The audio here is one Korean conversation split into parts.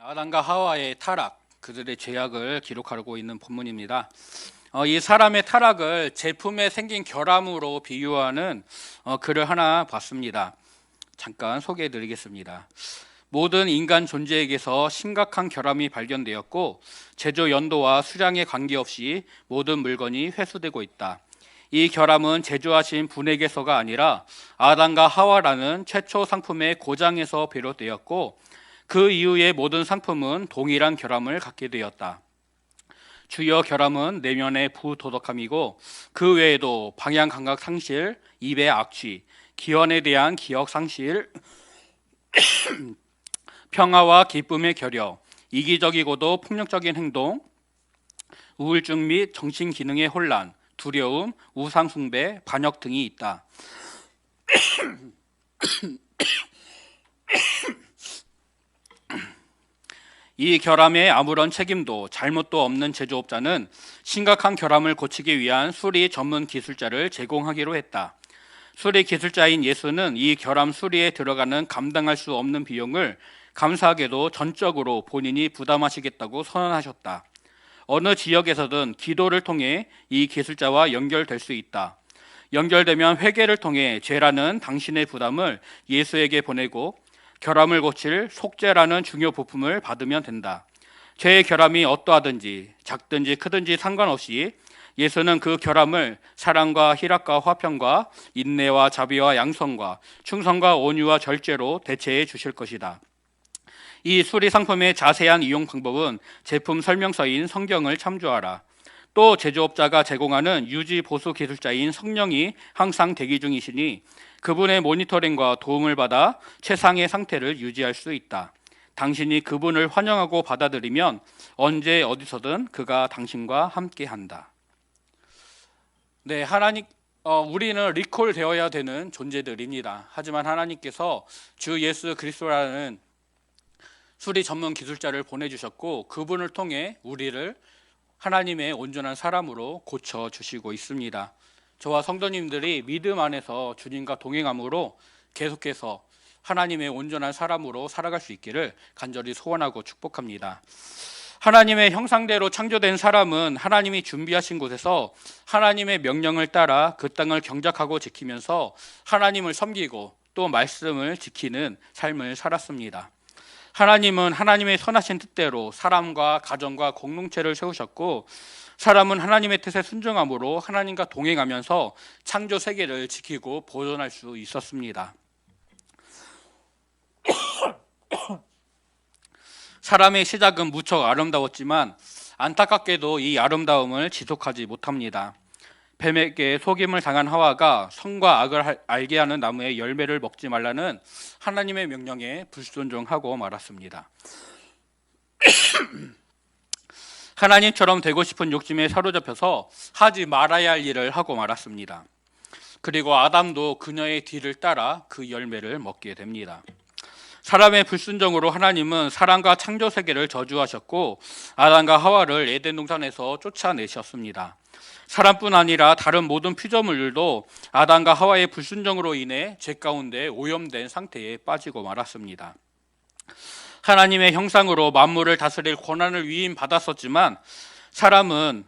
아담과 하와의 타락, 그들의 죄악을 기록하고 있는 본문입니다. 이 사람의 타락을 제품에 생긴 결함으로 비유하는 글을 하나 봤습니다. 잠깐 소개해 드리겠습니다. 모든 인간 존재에게서 심각한 결함이 발견되었고 제조 연도와 수량에 관계없이 모든 물건이 회수되고 있다. 이 결함은 제조하신 분에게서가 아니라 아담과 하와라는 최초 상품의 고장에서 비롯되었고 그 이후의 모든 상품은 동일한 결함을 갖게 되었다. 주요 결함은 내면의 부도덕함이고 그 외에도 방향 감각 상실, 입의 악취, 기원에 대한 기억 상실, 평화와 기쁨의 결여, 이기적이고도 폭력적인 행동, 우울증 및 정신 기능의 혼란, 두려움, 우상 숭배, 반역 등이 있다. 이 결함에 아무런 책임도 잘못도 없는 제조업자는 심각한 결함을 고치기 위한 수리 전문 기술자를 제공하기로 했다. 수리 기술자인 예수는 이 결함 수리에 들어가는 감당할 수 없는 비용을 감사하게도 전적으로 본인이 부담하시겠다고 선언하셨다. 어느 지역에서든 기도를 통해 이 기술자와 연결될 수 있다. 연결되면 회개를 통해 죄라는 당신의 부담을 예수에게 보내고 결함을 고칠 속죄라는 중요 부품을 받으면 된다. 죄의 결함이 어떠하든지 작든지 크든지 상관없이 예수는 그 결함을 사랑과 희락과 화평과 인내와 자비와 양성과 충성과 온유와 절제로 대체해 주실 것이다. 이 수리 상품의 자세한 이용 방법은 제품 설명서인 성경을 참조하라. 또 제조업자가 제공하는 유지 보수 기술자인 성령이 항상 대기 중이시니 그분의 모니터링과 도움을 받아 최상의 상태를 유지할 수 있다. 당신이 그분을 환영하고 받아들이면 언제 어디서든 그가 당신과 함께한다. 네, 우리는 리콜 되어야 되는 존재들입니다. 하지만 하나님께서 주 예수 그리스도라는 수리 전문 기술자를 보내주셨고 그분을 통해 우리를 하나님의 온전한 사람으로 고쳐주시고 있습니다. 저와 성도님들이 믿음 안에서 주님과 동행함으로 계속해서 하나님의 온전한 사람으로 살아갈 수 있기를 간절히 소원하고 축복합니다. 하나님의 형상대로 창조된 사람은 하나님이 준비하신 곳에서 하나님의 명령을 따라 그 땅을 경작하고 지키면서 하나님을 섬기고 또 말씀을 지키는 삶을 살았습니다. 하나님은 하나님의 선하신 뜻대로 사람과 가정과 공동체를 세우셨고 사람은 하나님의 뜻에 순종함으로 하나님과 동행하면서 창조 세계를 지키고 보존할 수 있었습니다. 사람의 시작은 무척 아름다웠지만 안타깝게도 이 아름다움을 지속하지 못합니다. 뱀에게 속임을 당한 하와가 선과 악을 알게 하는 나무의 열매를 먹지 말라는 하나님의 명령에 불순종하고 말았습니다. 하나님처럼 되고 싶은 욕심에 사로잡혀서 하지 말아야 할 일을 하고 말았습니다. 그리고 아담도 그녀의 뒤를 따라 그 열매를 먹게 됩니다. 사람의 불순종으로 하나님은 사람과 창조 세계를 저주하셨고 아담과 하와를 에덴 동산에서 쫓아내셨습니다. 사람뿐 아니라 다른 모든 피조물들도 아담과 하와의 불순종으로 인해 죄 가운데 오염된 상태에 빠지고 말았습니다. 하나님의 형상으로 만물을 다스릴 권한을 위임받았었지만 사람은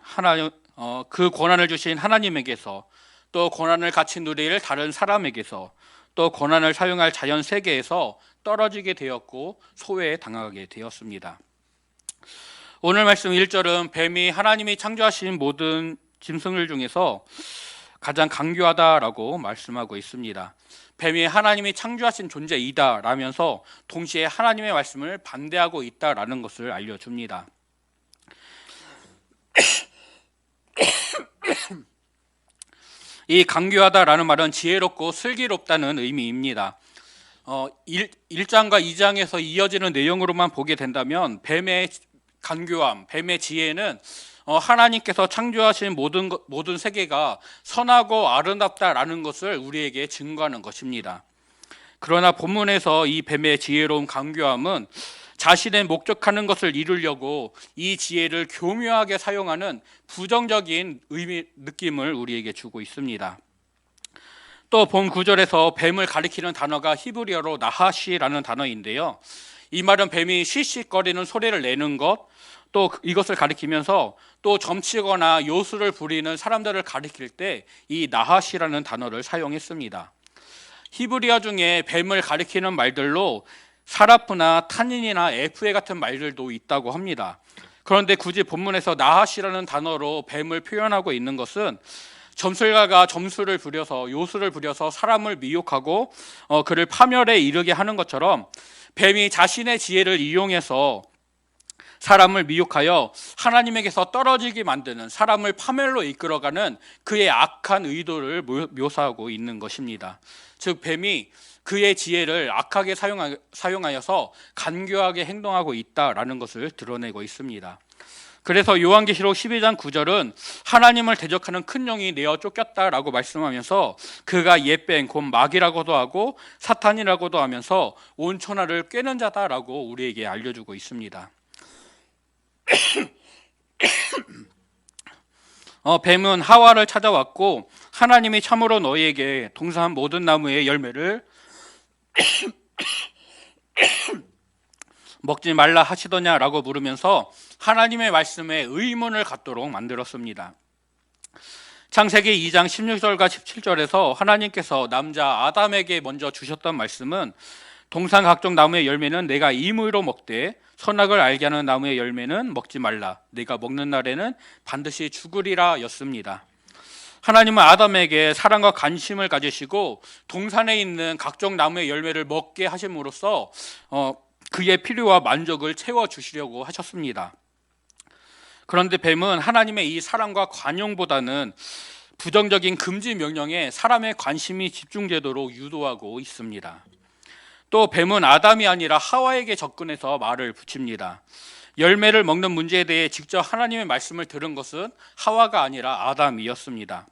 그 권한을 주신 하나님에게서 또 권한을 같이 누릴 다른 사람에게서 또 권한을 사용할 자연 세계에서 떨어지게 되었고 소외당하게 되었습니다. 오늘 말씀 1절은 뱀이 하나님이 창조하신 모든 짐승들 중에서 가장 강교하다라고 말씀하고 있습니다. 뱀이 하나님이 창조하신 존재이다 라면서 동시에 하나님의 말씀을 반대하고 있다라는 것을 알려줍니다. 이 강교하다라는 말은 지혜롭고 슬기롭다는 의미입니다. 1장과 2장에서 이어지는 내용으로만 보게 된다면 뱀의 간교함, 뱀의 지혜는 하나님께서 창조하신 모든 세계가 선하고 아름답다라는 것을 우리에게 증거하는 것입니다. 그러나 본문에서 이 뱀의 지혜로운 간교함은 자신의 목적하는 것을 이루려고 이 지혜를 교묘하게 사용하는 부정적인 느낌을 우리에게 주고 있습니다. 또 본 구절에서 뱀을 가리키는 단어가 히브리어로 나하시라는 단어인데요. 이 말은 뱀이 씩씩거리는 소리를 내는 것, 또 이것을 가리키면서 또 점치거나 요술을 부리는 사람들을 가리킬 때 이 나핫이라는 단어를 사용했습니다. 히브리어 중에 뱀을 가리키는 말들로 사라프나 타닌이나 에프에 같은 말들도 있다고 합니다. 그런데 굳이 본문에서 나핫이라는 단어로 뱀을 표현하고 있는 것은 점술가가 점술을 부려서 요술을 부려서 사람을 미혹하고 그를 파멸에 이르게 하는 것처럼 뱀이 자신의 지혜를 이용해서 사람을 미혹하여 하나님에게서 떨어지게 만드는, 사람을 파멸로 이끌어가는 그의 악한 의도를 묘사하고 있는 것입니다. 즉 뱀이 그의 지혜를 악하게 사용하여서 간교하게 행동하고 있다라는 것을 드러내고 있습니다. 그래서 요한계시록 12장 9절은 하나님을 대적하는 큰 영이 내어 쫓겼다라고 말씀하면서 그가 옛뱀 곧 마귀라고도 하고 사탄이라고도 하면서 온 천하를 꿰는 자다라고 우리에게 알려주고 있습니다. 뱀은 하와를 찾아왔고 하나님이 참으로 너희에게 동사한 모든 나무의 열매를 먹지 말라 하시더냐라고 물으면서 하나님의 말씀에 의문을 갖도록 만들었습니다. 창세기 2장 16절과 17절에서 하나님께서 남자 아담에게 먼저 주셨던 말씀은 동산 각종 나무의 열매는 내가 임의로 먹되 선악을 알게 하는 나무의 열매는 먹지 말라. 내가 먹는 날에는 반드시 죽으리라 였습니다. 하나님은 아담에게 사랑과 관심을 가지시고 동산에 있는 각종 나무의 열매를 먹게 하심으로써 그의 필요와 만족을 채워주시려고 하셨습니다. 그런데 뱀은 하나님의 이 사랑과 관용보다는 부정적인 금지 명령에 사람의 관심이 집중되도록 유도하고 있습니다. 또 뱀은 아담이 아니라 하와에게 접근해서 말을 붙입니다. 열매를 먹는 문제에 대해 직접 하나님의 말씀을 들은 것은 하와가 아니라 아담이었습니다.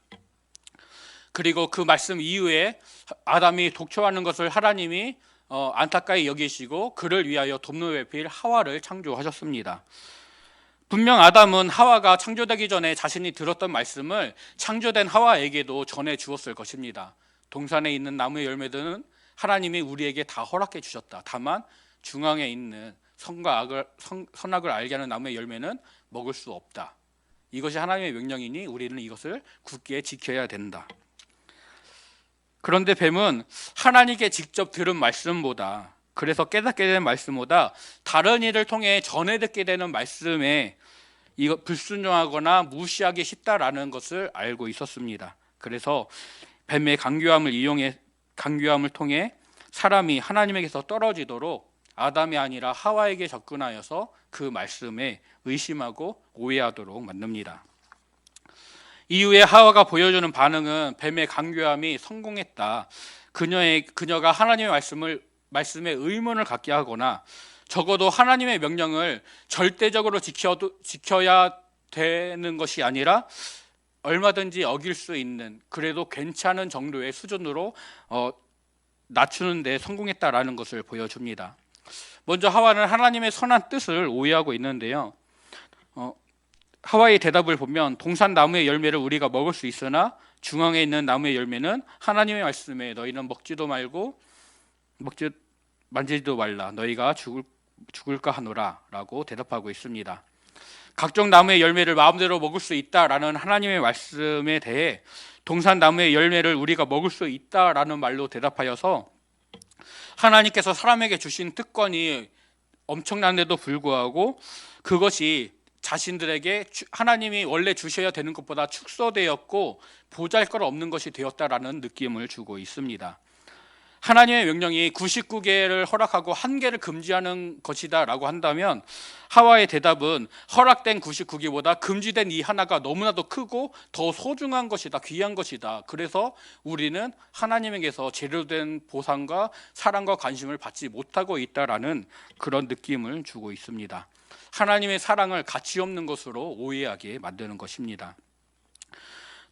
그리고 그 말씀 이후에 아담이 독초하는 것을 하나님이 안타까이 여기시고 그를 위하여 돕노베필 하와를 창조하셨습니다. 분명 아담은 하와가 창조되기 전에 자신이 들었던 말씀을 창조된 하와에게도 전해 주었을 것입니다. 동산에 있는 나무의 열매들은 하나님이 우리에게 다 허락해 주셨다. 다만 중앙에 있는 선악을 알게 하는 나무의 열매는 먹을 수 없다. 이것이 하나님의 명령이니 우리는 이것을 굳게 지켜야 된다. 그런데 뱀은 하나님께 직접 들은 말씀보다, 그래서 깨닫게 된 말씀보다 다른 이를 통해 전해 듣게 되는 말씀에 이거 불순종하거나 무시하기 쉽다라는 것을 알고 있었습니다. 그래서 뱀의 간교함을 통해 사람이 하나님에게서 떨어지도록 아담이 아니라 하와에게 접근하여서 그 말씀에 의심하고 오해하도록 만듭니다. 이후에 하와가 보여주는 반응은 뱀의 간교함이 성공했다. 그녀가 하나님의 말씀에 의문을 갖게 하거나 적어도 하나님의 명령을 절대적으로 지켜야 되는 것이 아니라 얼마든지 어길 수 있는, 그래도 괜찮은 정도의 수준으로 낮추는 데 성공했다라는 것을 보여줍니다. 먼저 하와는 하나님의 선한 뜻을 오해하고 있는데요. 하와의 대답을 보면 동산 나무의 열매를 우리가 먹을 수 있으나 중앙에 있는 나무의 열매는 하나님의 말씀에 너희는 먹지도 말고 만지지도 말라. 너희가 죽을까 하노라 라고 대답하고 있습니다. 각종 나무의 열매를 마음대로 먹을 수 있다라는 하나님의 말씀에 대해 동산 나무의 열매를 우리가 먹을 수 있다라는 말로 대답하여서 하나님께서 사람에게 주신 특권이 엄청난데도 불구하고 그것이 자신들에게 하나님이 원래 주셔야 되는 것보다 축소되었고 보잘것없는 것이 되었다라는 느낌을 주고 있습니다. 하나님의 명령이 99개를 허락하고 1개를 금지하는 것이다 라고 한다면 하와의 대답은 허락된 99개보다 금지된 이 하나가 너무나도 크고 더 소중한 것이다, 귀한 것이다. 그래서 우리는 하나님에게서 제대로 된 보상과 사랑과 관심을 받지 못하고 있다라는 그런 느낌을 주고 있습니다. 하나님의 사랑을 가치 없는 것으로 오해하게 만드는 것입니다.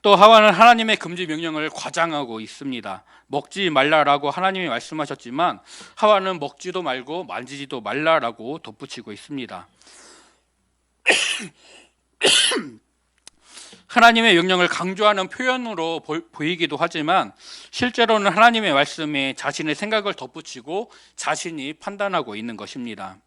또 하와는 하나님의 금지 명령을 과장하고 있습니다. 먹지 말라라고 하나님이 말씀하셨지만 하와는 먹지도 말고 만지지도 말라라고 덧붙이고 있습니다. 하나님의 명령을 강조하는 표현으로 보이기도 하지만 실제로는 하나님의 말씀에 자신의 생각을 덧붙이고 자신이 판단하고 있는 것입니다.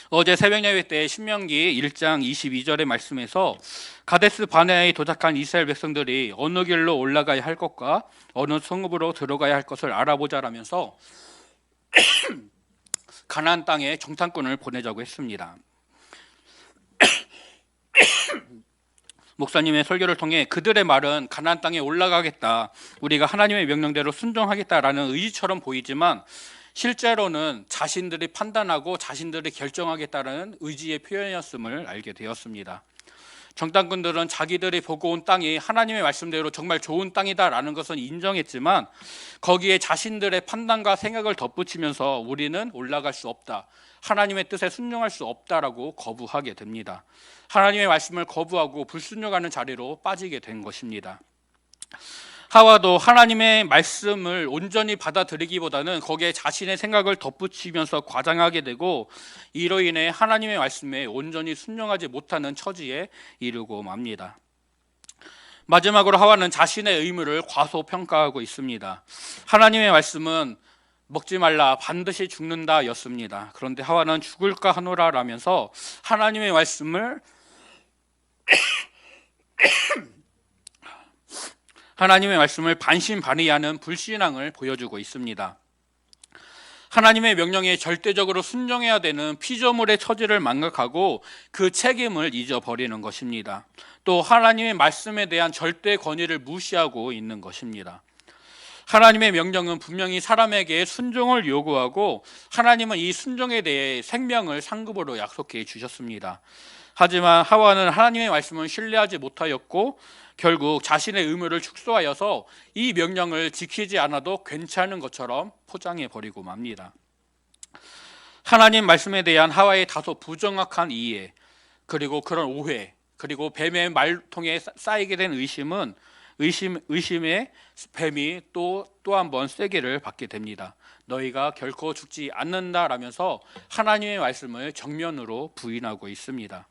어제 새벽 예배 때 신명기 1장 22절의 말씀에서 가데스 바네아에 도착한 이스라엘 백성들이 어느 길로 올라가야 할 것과 어느 성읍으로 들어가야 할 것을 알아보자라면서 가나안 땅에 정탐꾼을 보내자고 했습니다. 목사님의 설교를 통해 그들의 말은 가나안 땅에 올라가겠다, 우리가 하나님의 명령대로 순종하겠다라는 의지처럼 보이지만 실제로는 자신들이 판단하고 자신들이 결정하겠다는 의지의 표현이었음을 알게 되었습니다. 정탐꾼들은 자기들이 보고 온 땅이 하나님의 말씀대로 정말 좋은 땅이다라는 것은 인정했지만 거기에 자신들의 판단과 생각을 덧붙이면서 우리는 올라갈 수 없다, 하나님의 뜻에 순종할 수 없다라고 거부하게 됩니다. 하나님의 말씀을 거부하고 불순종하는 자리로 빠지게 된 것입니다. 하와도 하나님의 말씀을 온전히 받아들이기보다는 거기에 자신의 생각을 덧붙이면서 과장하게 되고 이로 인해 하나님의 말씀에 온전히 순종하지 못하는 처지에 이르고 맙니다. 마지막으로 하와는 자신의 의무를 과소평가하고 있습니다. 하나님의 말씀은 먹지 말라, 반드시 죽는다 였습니다. 그런데 하와는 죽을까 하노라 라면서 하나님의 말씀을 반신반의하는 불신앙을 보여주고 있습니다. 하나님의 명령에 절대적으로 순종해야 되는 피조물의 처지를 망각하고 그 책임을 잊어버리는 것입니다. 또 하나님의 말씀에 대한 절대 권위를 무시하고 있는 것입니다. 하나님의 명령은 분명히 사람에게 순종을 요구하고 하나님은 이 순종에 대해 생명을 상급으로 약속해 주셨습니다. 하지만 하와는 하나님의 말씀을 신뢰하지 못하였고 결국 자신의 의무를 축소하여서 이 명령을 지키지 않아도 괜찮은 것처럼 포장해 버리고 맙니다. 하나님 말씀에 대한 하와의 다소 부정확한 이해, 그리고 그런 오해, 그리고 뱀의 말통에 쌓이게 된 의심에 뱀이 또 한 번 세게를 받게 됩니다. 너희가 결코 죽지 않는다라면서 하나님의 말씀을 정면으로 부인하고 있습니다.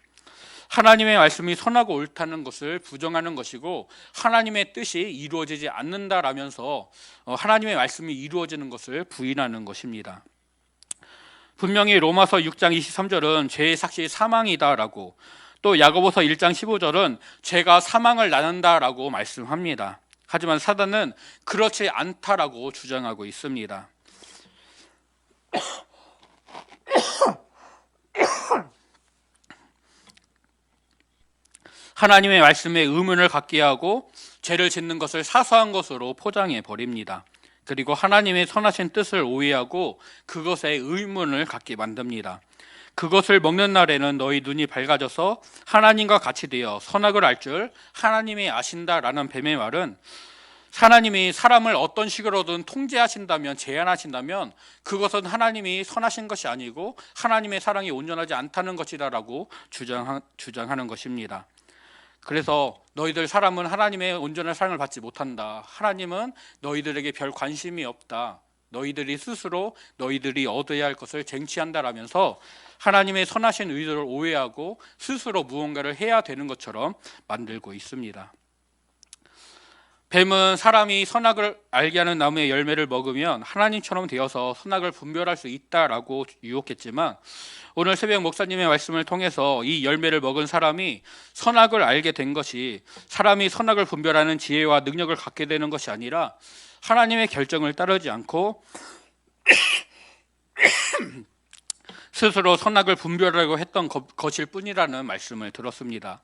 하나님의 말씀이 선하고 옳다는 것을 부정하는 것이고 하나님의 뜻이 이루어지지 않는다라면서 하나님의 말씀이 이루어지는 것을 부인하는 것입니다. 분명히 로마서 6장 23절은 죄의 삭시 사망이다라고, 또 야고보서 1장 15절은 죄가 사망을 낳는다라고 말씀합니다. 하지만 사단은 그렇지 않다라고 주장하고 있습니다. 하나님의 말씀에 의문을 갖게 하고 죄를 짓는 것을 사소한 것으로 포장해 버립니다. 그리고 하나님의 선하신 뜻을 오해하고 그것에 의문을 갖게 만듭니다. 그것을 먹는 날에는 너희 눈이 밝아져서 하나님과 같이 되어 선악을 알 줄 하나님이 아신다라는 뱀의 말은 하나님이 사람을 어떤 식으로든 통제하신다면, 제한하신다면 그것은 하나님이 선하신 것이 아니고 하나님의 사랑이 온전하지 않다는 것이다라고 주장하는 것입니다. 그래서 너희들 사람은 하나님의 온전한 사랑을 받지 못한다, 하나님은 너희들에게 별 관심이 없다, 너희들이 스스로 너희들이 얻어야 할 것을 쟁취한다라면서 하나님의 선하신 의도를 오해하고 스스로 무언가를 해야 되는 것처럼 만들고 있습니다. 뱀은 사람이 선악을 알게 하는 나무의 열매를 먹으면 하나님처럼 되어서 선악을 분별할 수 있다라고 유혹했지만 오늘 새벽 목사님의 말씀을 통해서 이 열매를 먹은 사람이 선악을 알게 된 것이 사람이 선악을 분별하는 지혜와 능력을 갖게 되는 것이 아니라 하나님의 결정을 따르지 않고 스스로 선악을 분별하려고 했던 것일 뿐이라는 말씀을 들었습니다.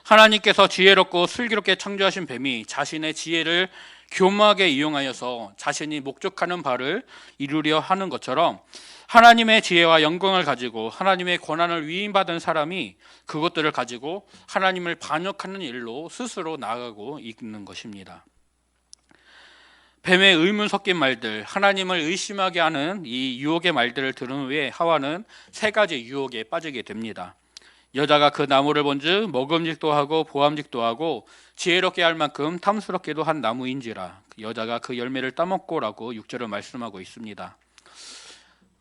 하나님께서 지혜롭고 슬기롭게 창조하신 뱀이 자신의 지혜를 교묘하게 이용하여서 자신이 목적하는 바를 이루려 하는 것처럼 하나님의 지혜와 영광을 가지고 하나님의 권한을 위임받은 사람이 그것들을 가지고 하나님을 반역하는 일로 스스로 나아가고 있는 것입니다. 뱀의 의문 섞인 말들, 하나님을 의심하게 하는 이 유혹의 말들을 들은 후에 하와는 세 가지 유혹에 빠지게 됩니다. 여자가 그 나무를 본즉 먹음직도 하고 보암직도 하고 지혜롭게 할 만큼 탐스럽게도 한 나무인지라 여자가 그 열매를 따먹고라고 6절을 말씀하고 있습니다.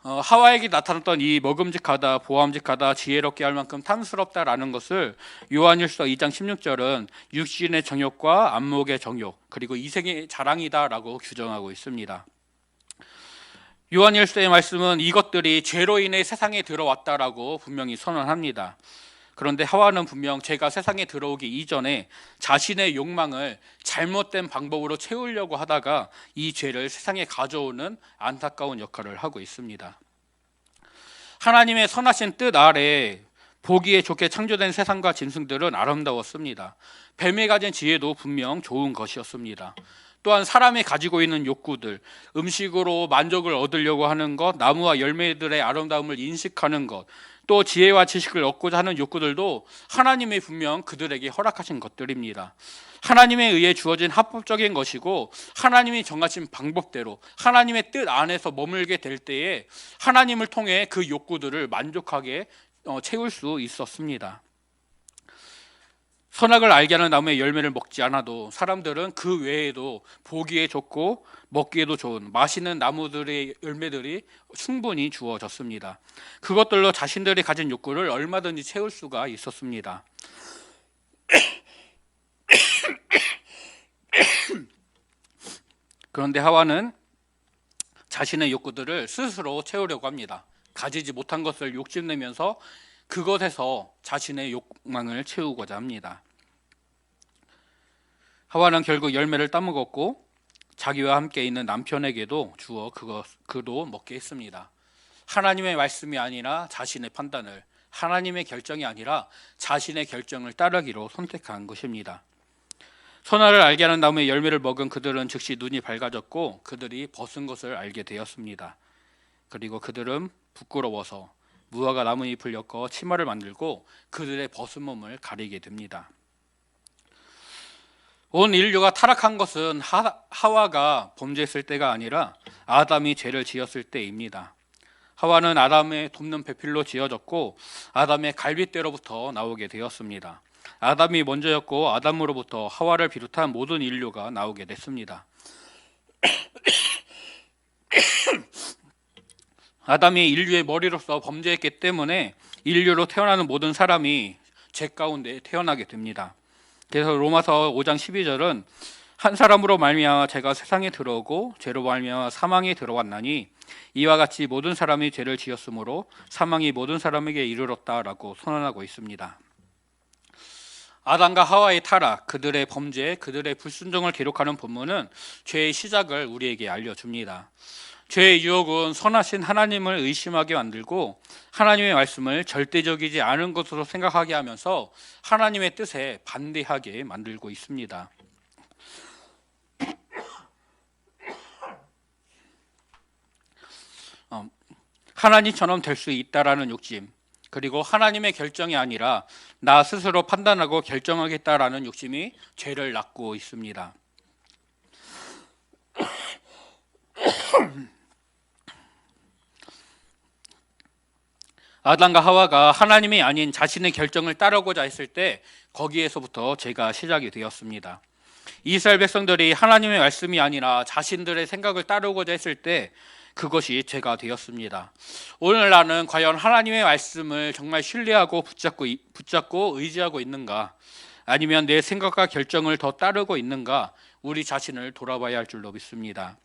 하와에게 나타났던 이 먹음직하다, 보암직하다, 지혜롭게 할 만큼 탐스럽다라는 것을 요한일서 2장 16절은 육신의 정욕과 안목의 정욕, 그리고 이생의 자랑이다라고 규정하고 있습니다. 요한일서의 말씀은 이것들이 죄로 인해 세상에 들어왔다라고 분명히 선언합니다. 그런데 하와는 분명 죄가 세상에 들어오기 이전에 자신의 욕망을 잘못된 방법으로 채우려고 하다가 이 죄를 세상에 가져오는 안타까운 역할을 하고 있습니다. 하나님의 선하신 뜻 아래 보기에 좋게 창조된 세상과 짐승들은 아름다웠습니다. 뱀이 가진 지혜도 분명 좋은 것이었습니다. 또한 사람이 가지고 있는 욕구들, 음식으로 만족을 얻으려고 하는 것, 나무와 열매들의 아름다움을 인식하는 것, 또 지혜와 지식을 얻고자 하는 욕구들도 하나님이 분명 그들에게 허락하신 것들입니다. 하나님에 의해 주어진 합법적인 것이고 하나님이 정하신 방법대로 하나님의 뜻 안에서 머물게 될 때에 하나님을 통해 그 욕구들을 만족하게 채울 수 있었습니다. 선악을 알게 하는 나무의 열매를 먹지 않아도 사람들은 그 외에도 보기에 좋고 먹기에도 좋은 맛있는 나무들의 열매들이 충분히 주어졌습니다. 그것들로 자신들이 가진 욕구를 얼마든지 채울 수가 있었습니다. 그런데 하와는 자신의 욕구들을 스스로 채우려고 합니다. 가지지 못한 것을 욕심내면서 그것에서 자신의 욕망을 채우고자 합니다. 하와는 결국 열매를 따먹었고 자기와 함께 있는 남편에게도 주어 그도 먹게 했습니다. 하나님의 말씀이 아니라 자신의 판단을, 하나님의 결정이 아니라 자신의 결정을 따르기로 선택한 것입니다. 선악을 알게 하는 나무의 열매를 먹은 그들은 즉시 눈이 밝아졌고 그들이 벗은 것을 알게 되었습니다. 그리고 그들은 부끄러워서 무화과 나뭇잎을 엮어 치마를 만들고 그들의 벗은 몸을 가리게 됩니다. 온 인류가 타락한 것은 하와가 범죄했을 때가 아니라 아담이 죄를 지었을 때입니다. 하와는 아담의 돕는 배필로 지어졌고 아담의 갈빗대로부터 나오게 되었습니다. 아담이 먼저였고 아담으로부터 하와를 비롯한 모든 인류가 나오게 됐습니다. 아담이 인류의 머리로서 범죄했기 때문에 인류로 태어나는 모든 사람이 죄 가운데 태어나게 됩니다. 그래서 로마서 5장 12절은 한 사람으로 말미암아 죄가 세상에 들어오고 죄로 말미암아 사망이 들어왔나니 이와 같이 모든 사람이 죄를 지었으므로 사망이 모든 사람에게 이르렀다라고 선언하고 있습니다. 아담과 하와의 타락, 그들의 범죄, 그들의 불순종을 기록하는 본문은 죄의 시작을 우리에게 알려줍니다. 죄의 유혹은 선하신 하나님을 의심하게 만들고 하나님의 말씀을 절대적이지 않은 것으로 생각하게 하면서 하나님의 뜻에 반대하게 만들고 있습니다. 하나님처럼 될 수 있다라는 욕심, 그리고 하나님의 결정이 아니라 나 스스로 판단하고 결정하겠다라는 욕심이 죄를 낳고 있습니다. 아담과 하와가 하나님이 아닌 자신의 결정을 따르고자 했을 때 거기에서부터 죄가 시작이 되었습니다. 이스라엘 백성들이 하나님의 말씀이 아니라 자신들의 생각을 따르고자 했을 때 그것이 죄가 되었습니다. 오늘 나는 과연 하나님의 말씀을 정말 신뢰하고 붙잡고 의지하고 있는가? 아니면 내 생각과 결정을 더 따르고 있는가? 우리 자신을 돌아봐야 할 줄로 믿습니다.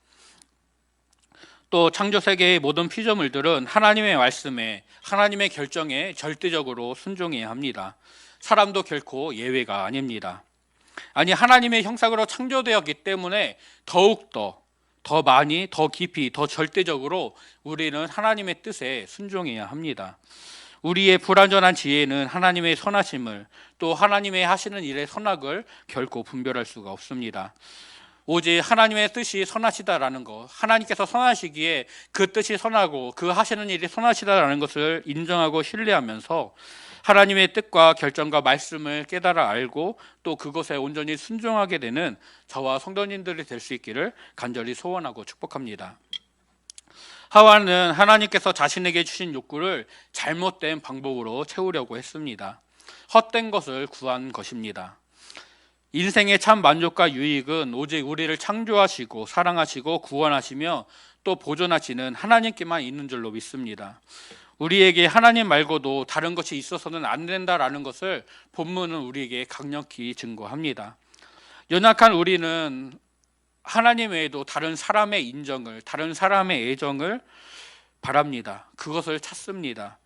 또 창조세계의 모든 피조물들은 하나님의 말씀에, 하나님의 결정에 절대적으로 순종해야 합니다. 사람도 결코 예외가 아닙니다. 아니, 하나님의 형상으로 창조되었기 때문에 더욱더 더 많이, 더 깊이, 더 절대적으로 우리는 하나님의 뜻에 순종해야 합니다. 우리의 불완전한 지혜는 하나님의 선하심을, 또 하나님의 하시는 일의 선악을 결코 분별할 수가 없습니다. 오직 하나님의 뜻이 선하시다라는 것, 하나님께서 선하시기에 그 뜻이 선하고 그 하시는 일이 선하시다라는 것을 인정하고 신뢰하면서 하나님의 뜻과 결정과 말씀을 깨달아 알고 또 그것에 온전히 순종하게 되는 저와 성도님들이 될 수 있기를 간절히 소원하고 축복합니다. 하와는 하나님께서 자신에게 주신 욕구를 잘못된 방법으로 채우려고 했습니다. 헛된 것을 구한 것입니다. 인생의 참 만족과 유익은 오직 우리를 창조하시고 사랑하시고 구원하시며 또 보존하시는 하나님께만 있는 줄로 믿습니다. 우리에게 하나님 말고도 다른 것이 있어서는 안 된다라는 것을 본문은 우리에게 강력히 증거합니다. 연약한 우리는 하나님 외에도 다른 사람의 인정을, 다른 사람의 애정을 바랍니다. 그것을 찾습니다.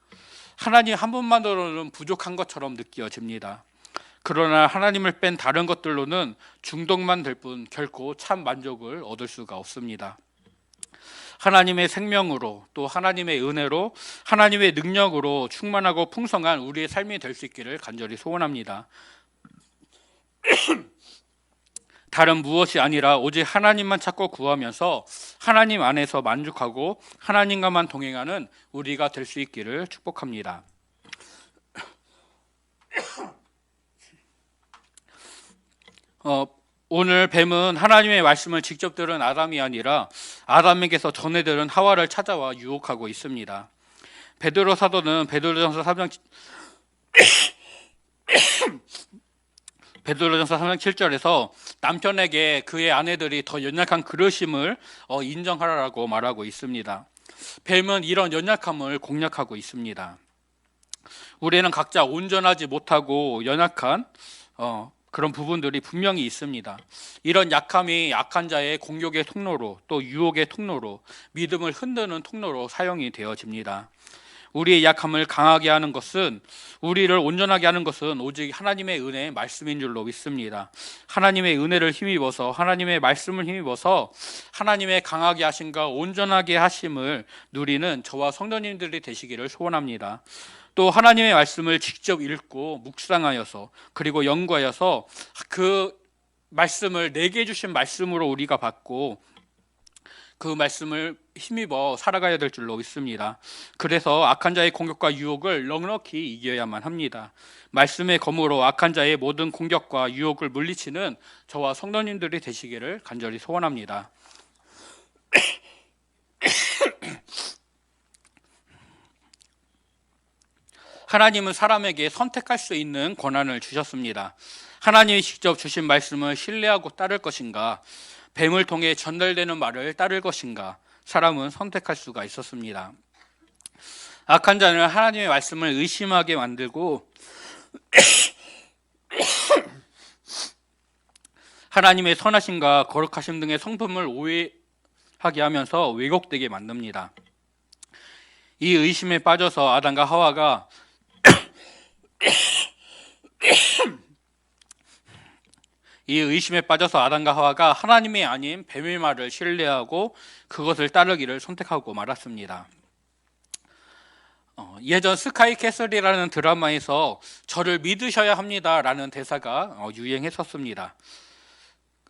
하나님 한 분만으로는 부족한 것처럼 느껴집니다. 그러나 하나님을 뺀 다른 것들로는 중독만 될 뿐 결코 참 만족을 얻을 수가 없습니다. 하나님의 생명으로, 또 하나님의 은혜로, 하나님의 능력으로 충만하고 풍성한 우리의 삶이 될 수 있기를 간절히 소원합니다. 다른 무엇이 아니라 오직 하나님만 찾고 구하면서 하나님 안에서 만족하고 하나님과만 동행하는 우리가 될 수 있기를 축복합니다. 오늘 뱀은 하나님의 말씀을 직접 들은 아담이 아니라 아담에게서 전해 들은 하와를 찾아와 유혹하고 있습니다. 베드로 사도는 베드로전서 3장 7절에서 남편에게 그의 아내들이 더 연약한 그릇임을 인정하라고 말하고 있습니다. 뱀은 이런 연약함을 공략하고 있습니다. 우리는 각자 온전하지 못하고 연약한 그런 부분들이 분명히 있습니다. 이런 약함이 약한 자의 공격의 통로로, 또 유혹의 통로로, 믿음을 흔드는 통로로 사용이 되어집니다. 우리의 약함을 강하게 하는 것은, 우리를 온전하게 하는 것은 오직 하나님의 은혜의 말씀인 줄로 믿습니다. 하나님의 은혜를 힘입어서, 하나님의 말씀을 힘입어서 하나님의 강하게 하심과 온전하게 하심을 누리는 저와 성도님들이 되시기를 소원합니다. 또 하나님의 말씀을 직접 읽고 묵상하여서, 그리고 연구하여서 그 말씀을 내게 주신 말씀으로 우리가 받고 그 말씀을 힘입어 살아가야 될 줄로 믿습니다. 그래서 악한 자의 공격과 유혹을 넉넉히 이겨야만 합니다. 말씀의 검으로 악한 자의 모든 공격과 유혹을 물리치는 저와 성도님들이 되시기를 간절히 소원합니다. 하나님은 사람에게 선택할 수 있는 권한을 주셨습니다. 하나님이 직접 주신 말씀을 신뢰하고 따를 것인가, 뱀을 통해 전달되는 말을 따를 것인가, 사람은 선택할 수가 있었습니다. 악한 자는 하나님의 말씀을 의심하게 만들고 하나님의 선하심과 거룩하심 등의 성품을 오해하게 하면서 왜곡되게 만듭니다. 이 의심에 빠져서 아담과 하와가 하나님이 아닌 뱀의 말을 신뢰하고 그것을 따르기를 선택하고 말았습니다. 예전 스카이 캐슬이라는 드라마에서 저를 믿으셔야 합니다라는 대사가 유행했었습니다.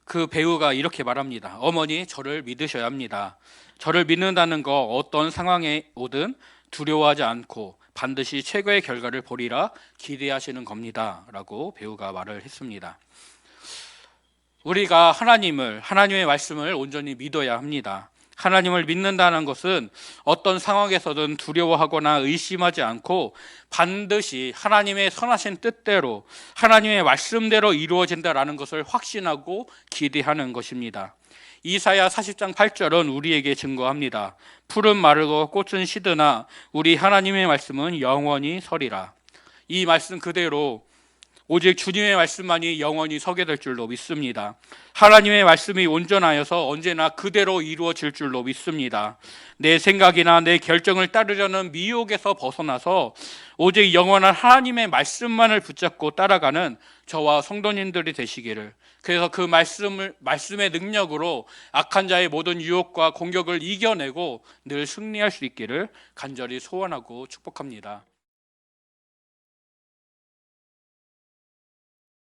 그 배우가 이렇게 말합니다. 어머니, 저를 믿으셔야 합니다. 저를 믿는다는 거 어떤 상황에 오든 두려워하지 않고 반드시 최고의 결과를 보리라 기대하시는 겁니다 라고 배우가 말을 했습니다. 우리가 하나님의 말씀을 온전히 믿어야 합니다. 하나님을 믿는다는 것은 어떤 상황에서든 두려워하거나 의심하지 않고 반드시 하나님의 선하신 뜻대로, 하나님의 말씀대로 이루어진다라는 것을 확신하고 기대하는 것입니다. 이사야 40장 8절은 우리에게 증거합니다. 풀은 마르고 꽃은 시드나 우리 하나님의 말씀은 영원히 서리라. 이 말씀 그대로 오직 주님의 말씀만이 영원히 서게 될 줄로 믿습니다. 하나님의 말씀이 온전하여서 언제나 그대로 이루어질 줄로 믿습니다. 내 생각이나 내 결정을 따르려는 미혹에서 벗어나서 오직 영원한 하나님의 말씀만을 붙잡고 따라가는 저와 성도님들이 되시기를, 그래서 그 말씀의 능력으로 악한 자의 모든 유혹과 공격을 이겨내고 늘 승리할 수 있기를 간절히 소원하고 축복합니다.